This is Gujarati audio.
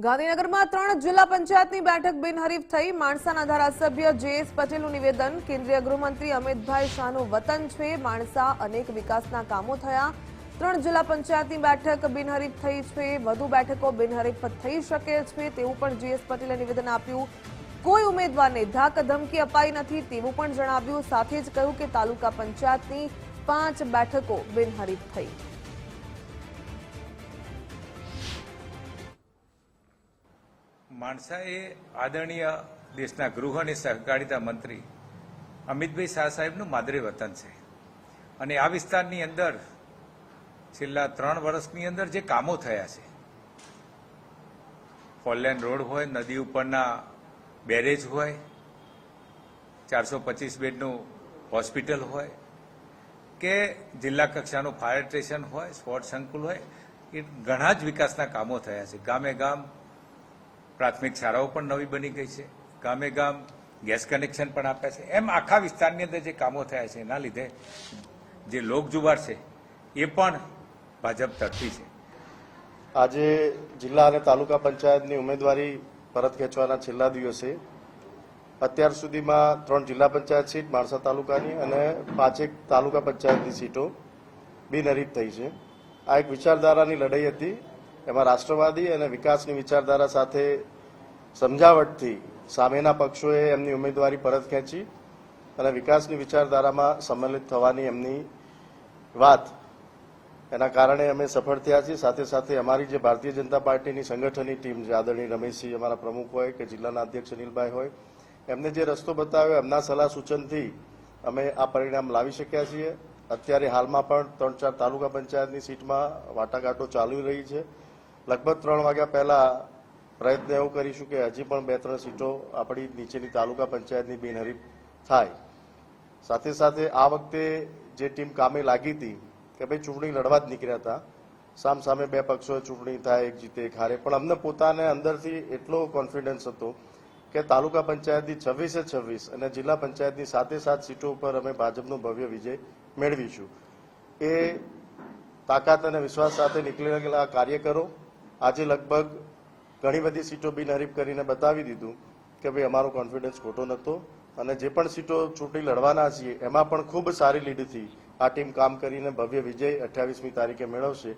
ગાંધીનગરમાં 3 જિલ્લા પંચાયતની બેઠક બિનહરીફ થઈ. માણસાના ધારાસભ્ય જે.એસ. પટેલનું નિવેદન. કેન્દ્રીય ગૃહમંત્રી અમિતભાઈ શાહનું વતન છે માણસા, અનેક વિકાસના કામો થયા. 3 જિલ્લા પંચાયતની બેઠક બિનહરીફ થઈ છે. વધુ બેઠકો બિનહરીફ થઈ શકે છે તેવું પણ જે.એસ. પટેલે નિવેદન આપ્યું. કોઈ ઉમેદવારને ધાક ધમકી અપાઈ નથી તેવું પણ જણાવ્યું. સાથે જ કહ્યું કે તાલુકા પંચાયતની 5 બેઠકો બિનહરીફ થઈ. માણસા એ આદરણીય દેશના ગૃહ અને સહકારિતા મંત્રી અમિતભાઈ શાહ સાહેબનું માદરે વતન છે અને આ વિસ્તારની અંદર છેલ્લા 3 વર્ષની અંદર જે કામો થયા છે, ફોરલેન રોડ હોય, નદી ઉપરના બેરેજ હોય, 425 બેડનું હોસ્પિટલ હોય કે જિલ્લા કક્ષાનું ફાયર સ્ટેશન હોય, સ્પોર્ટ્સ સંકુલ હોય, એ ઘણા જ વિકાસના કામો થયા છે. ગામે ગામ પ્રાથમિક શાળાઓ પણ નવી બની ગઈ છે, ગામે ગામ ગેસ કનેક્શન પણ આપ્યા છે. એમ આખા વિસ્તારની અંદર જે કામો થયા છે એના લીધે જે લોકજુવાળ છે એ પણ ભાજપ તરફી છે. આજે જિલ્લા અને તાલુકા પંચાયતની ઉમેદવારી પરત ખેંચવાના છેલ્લા દિવસે અત્યાર સુધીમાં 3 જિલ્લા પંચાયત સીટ માણસા તાલુકાની અને 5 તાલુકા પંચાયતની સીટો બિનહરીફ થઈ છે. આ એક વિચારધારાની લડાઈ હતી. એમાં રાષ્ટ્રવાદી અને વિકાસની વિચારધારા સાથે સમજાવટથી સામેના પક્ષોએ એમની ઉમેદવારી પરત ખેંચી અને વિકાસની વિચારધારામાં સંમેલિત થવાની એમની વાત, એના કારણે અમે સફળ થયા છીએ. સાથે સાથે અમારી જે ભારતીય જનતા પાર્ટીની સંગઠનની ટીમ, જે આદરણીય રમેશજી અમારા પ્રમુખ હોય કે જિલ્લાના અધ્યક્ષ અનિલભાઈ હોય, એમને જે રસ્તો બતાવ્યો, એમના સલાહ સૂચનથી અમે આ પરિણામ લાવી શક્યા છીએ. અત્યારે હાલમાં પણ 3-4 તાલુકા પંચાયતની સીટમાં વાટાઘાટો ચાલુ રહી છે. લગભગ 3 વાગ્યા પહેલા પ્રયત્ન એવું કરીશું કે હજી પણ 2-3 સીટો આપણી નીચેની તાલુકા પંચાયતની બિનહરીફ થાય. સાથે સાથે આ વખતે જે ટીમ કામે લાગી હતી કે ભાઈ ચૂંટણી લડવા જ નીકળ્યા હતા, સામસામે 2 પક્ષોએ ચૂંટણી થાય, એક જીતે એક હારે, પણ અમને પોતાને અંદરથી એટલો કોન્ફિડન્સ હતો કે તાલુકા પંચાયતની 26 અને જિલ્લા પંચાયતની 7 સીટો ઉપર અમે ભાજપનો ભવ્ય વિજય મેળવીશું. એ તાકાત અને વિશ્વાસ સાથે નીકળેલા કાર્યકરો આજે લગભગ ઘણી બધી સીટો બિનહરીફ કરીને બતાવી દીધું કે ભાઈ અમારો કોન્ફિડન્સ ખોટો નહોતો અને જે પણ સીટો ચૂંટણી લડવાના છીએ એમાં પણ ખૂબ સારી લીડથી આ ટીમ કામ કરીને ભવ્ય વિજય 28મી તારીખે મેળવશે.